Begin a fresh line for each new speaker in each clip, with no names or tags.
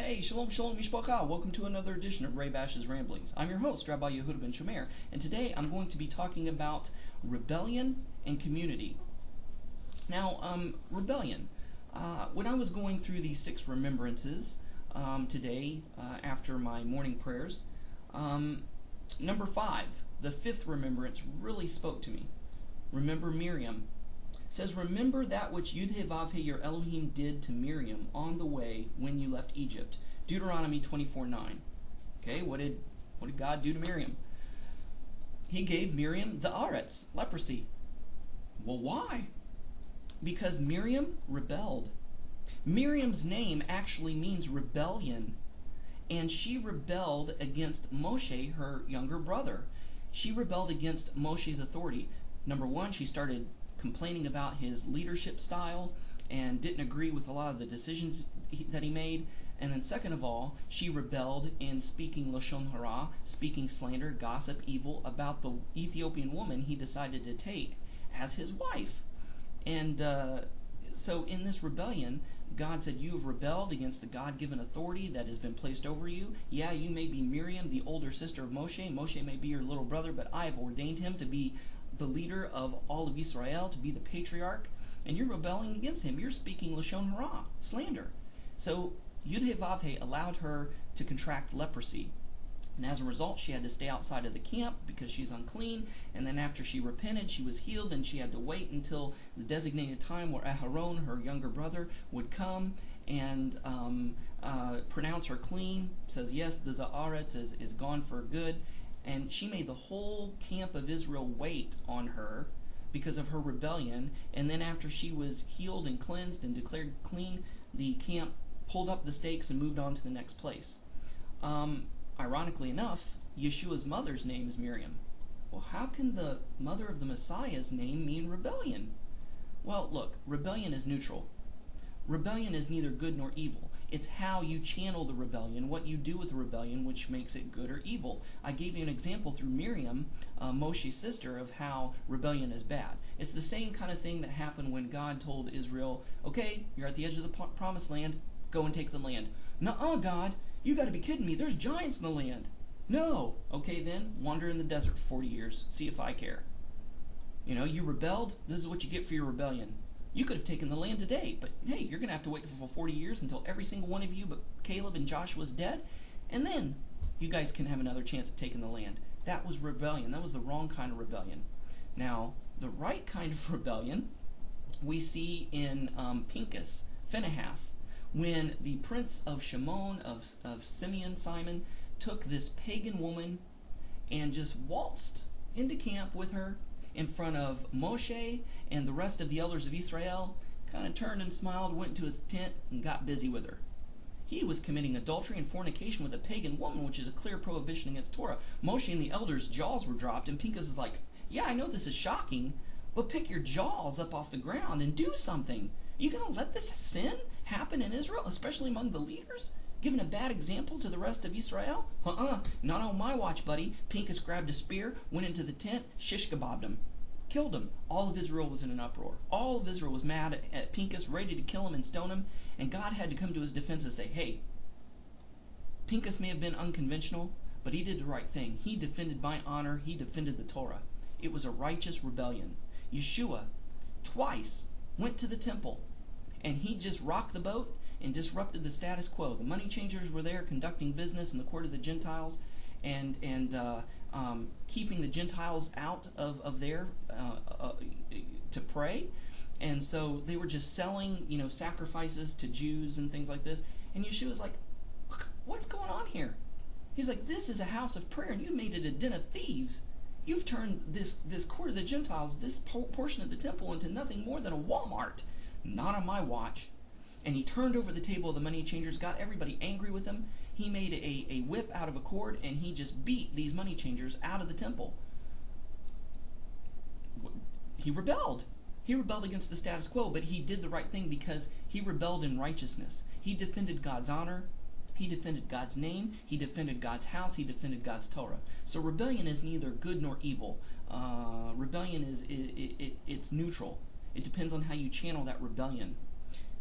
Hey, shalom, shalom, mishpacha. Welcome to another edition of Ray Bash's Ramblings. I'm your host, Rabbi Yehuda ben Shomer, and today I'm going to be talking about rebellion and community. Now, rebellion. When I was going through these 6 remembrances today after my morning prayers, number 5, the 5th remembrance, really spoke to me. Remember Miriam. It says, remember that which Yud-Heh-Vav-Heh your Elohim did to Miriam on the way when you left Egypt. Deuteronomy 24:9. Okay, what did God do to Miriam? He gave Miriam the Aretz, leprosy. Well, why? Because Miriam rebelled. Miriam's name actually means rebellion, and she rebelled against Moshe, her younger brother. She rebelled against Moshe's authority. Number 1, she started complaining about his leadership style and didn't agree with a lot of the decisions that he made. And then second of all, she rebelled in speaking Lashon Hara, speaking slander, gossip, evil about the Ethiopian woman he decided to take as his wife. And so in this rebellion, God said, you have rebelled against the God-given authority that has been placed over you. Yeah, you may be Miriam, the older sister of Moshe. Moshe may be your little brother, but I have ordained him to be the leader of all of Israel, to be the patriarch, and you're rebelling against him. You're speaking Lashon Hara, slander. So Yud-Heh-Vav-Heh allowed her to contract leprosy. And as a result, she had to stay outside of the camp because she's unclean. And then after she repented, she was healed, and she had to wait until the designated time where Aharon, her younger brother, would come and pronounce her clean. Says, yes, the Za'aretz is gone for good. And she made the whole camp of Israel wait on her because of her rebellion. And then after she was healed and cleansed and declared clean, the camp pulled up the stakes and moved on to the next place. Ironically enough, Yeshua's mother's name is Miriam. Well, how can the mother of the Messiah's name mean rebellion? Well, look, rebellion is neutral. Rebellion is neither good nor evil. It's how you channel the rebellion, what you do with the rebellion, which makes it good or evil. I gave you an example through Miriam, Moshe's sister, of how rebellion is bad. It's the same kind of thing that happened when God told Israel, okay, you're at the edge of the promised land, go and take the land. Nuh-uh, God, you got to be kidding me, there's giants in the land. No. Okay then, wander in the desert for 40 years, see if I care. You know, you rebelled, this is what you get for your rebellion. You could have taken the land today, but hey, you're going to have to wait for 40 years until every single one of you but Caleb and Joshua is dead, and then you guys can have another chance at taking the land. That was rebellion. That was the wrong kind of rebellion. Now, the right kind of rebellion we see in Phinehas, when the prince of Shimon, of Simeon, Simon, took this pagan woman and just waltzed into camp with her in front of Moshe and the rest of the elders of Israel, kind of turned and smiled, went to his tent, and got busy with her. He was committing adultery and fornication with a pagan woman, which is a clear prohibition against Torah. Moshe and the elders' jaws were dropped, and Pinchas is like, yeah, I know this is shocking, but pick your jaws up off the ground and do something. You going to let this sin happen in Israel, especially among the leaders? Giving a bad example to the rest of Israel? Not on my watch, buddy. Pinchas grabbed a spear, went into the tent, shish kebabbed him. Killed him. All of Israel was in an uproar. All of Israel was mad at Pinchas, ready to kill him and stone him, and God had to come to his defense and say, hey, Pinchas may have been unconventional, but he did the right thing. He defended my honor. He defended the Torah. It was a righteous rebellion. Yeshua twice went to the temple, and he just rocked the boat and disrupted the status quo. The money changers were there conducting business in the court of the Gentiles, and keeping the Gentiles out of there to pray. And so they were just selling, sacrifices to Jews and things like this. And Yeshua's like, what's going on here? He's like, this is a house of prayer, and you've made it a den of thieves. You've turned this court of the Gentiles, this portion of the temple, into nothing more than a Walmart. Not on my watch. And he turned over the table of the money changers, got everybody angry with him. He made a whip out of a cord, and he just beat these money changers out of the temple. He rebelled. He rebelled against the status quo, but he did the right thing because he rebelled in righteousness. He defended God's honor. He defended God's name. He defended God's house. He defended God's Torah. So rebellion is neither good nor evil. Rebellion it's neutral. It depends on how you channel that rebellion.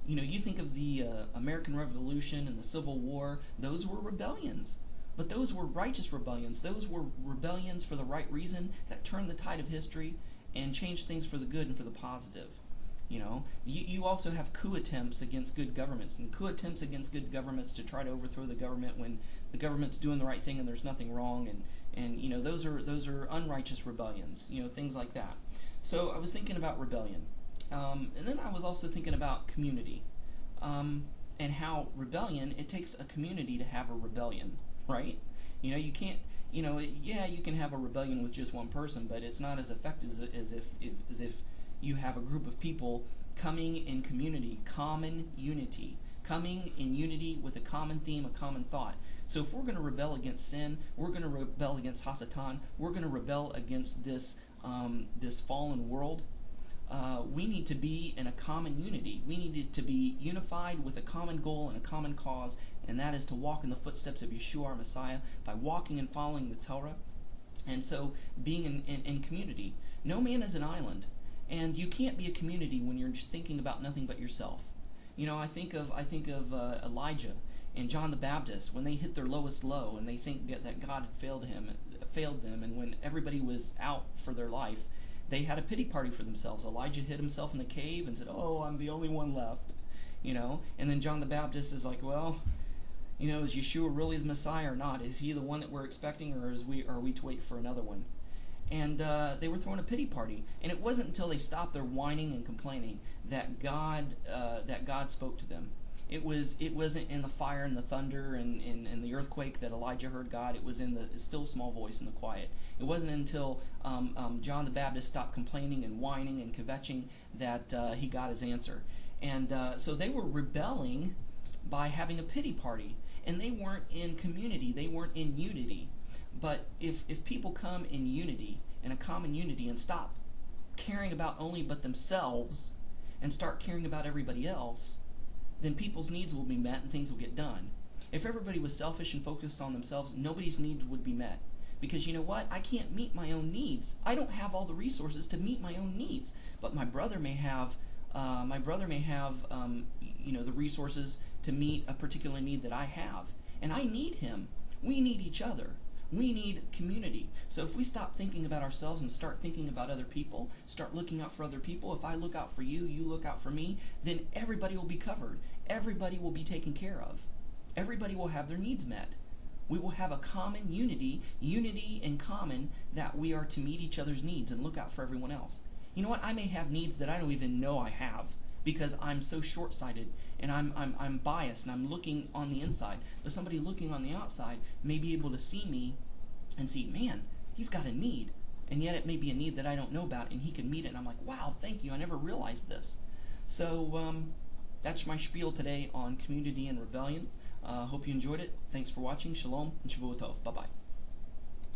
You think of the American Revolution and the Civil War, those were rebellions. But those were righteous rebellions. Those were rebellions for the right reason that turned the tide of history and changed things for the good and for the positive. You also have coup attempts against good governments, and coup attempts against good governments to try to overthrow the government when the government's doing the right thing and there's nothing wrong, and those are unrighteous rebellions, things like that. So I was thinking about rebellion, and then I was also thinking about community, and how rebellion, it takes a community to have a rebellion, right? You can't, yeah, you can have a rebellion with just one person, but it's not as effective as if you have a group of people coming in community, common unity, coming in unity with a common theme, a common thought. So if we're going to rebel against sin, we're going to rebel against Hasatan, we're going to rebel against this fallen world, we need to be in a common unity. We need to be unified with a common goal and a common cause, and that is to walk in the footsteps of Yeshua our Messiah by walking and following the Torah. And so being in community. No man is an island. And you can't be a community when you're just thinking about nothing but yourself. I think of Elijah and John the Baptist when they hit their lowest low and they think that God had failed them, and when everybody was out for their life, they had a pity party for themselves. Elijah hid himself in the cave and said, "Oh, I'm the only one left," And then John the Baptist is like, "Well, is Yeshua really the Messiah or not? Is he the one that we're expecting, or are we to wait for another one?" And they were throwing a pity party. And it wasn't until they stopped their whining and complaining that God spoke to them. It wasn't in the fire and the thunder and the earthquake that Elijah heard God. It was in the still small voice and the quiet. It wasn't until John the Baptist stopped complaining and whining and kvetching that he got his answer. And so they were rebelling by having a pity party. And they weren't in community. They weren't in unity. But if people come in unity, in a common unity, and stop caring about only but themselves and start caring about everybody else, then people's needs will be met and things will get done. If everybody was selfish and focused on themselves, nobody's needs would be met. Because you know what? I can't meet my own needs. I don't have all the resources to meet my own needs. But my brother may have the resources to meet a particular need that I have. And I need him. We need each other. We need community. So if we stop thinking about ourselves and start thinking about other people, start looking out for other people, if I look out for you, you look out for me, then everybody will be covered. Everybody will be taken care of. Everybody will have their needs met. We will have a common unity in common, that we are to meet each other's needs and look out for everyone else. You know what? I may have needs that I don't even know I have, because I'm so short-sighted and I'm biased and I'm looking on the inside. But somebody looking on the outside may be able to see me and see, man, he's got a need. And yet it may be a need that I don't know about, and he can meet it. And I'm like, wow, thank you. I never realized this. So that's my spiel today on community and rebellion. Hope you enjoyed it. Thanks for watching. Shalom and Shavuot Tov. Bye-bye.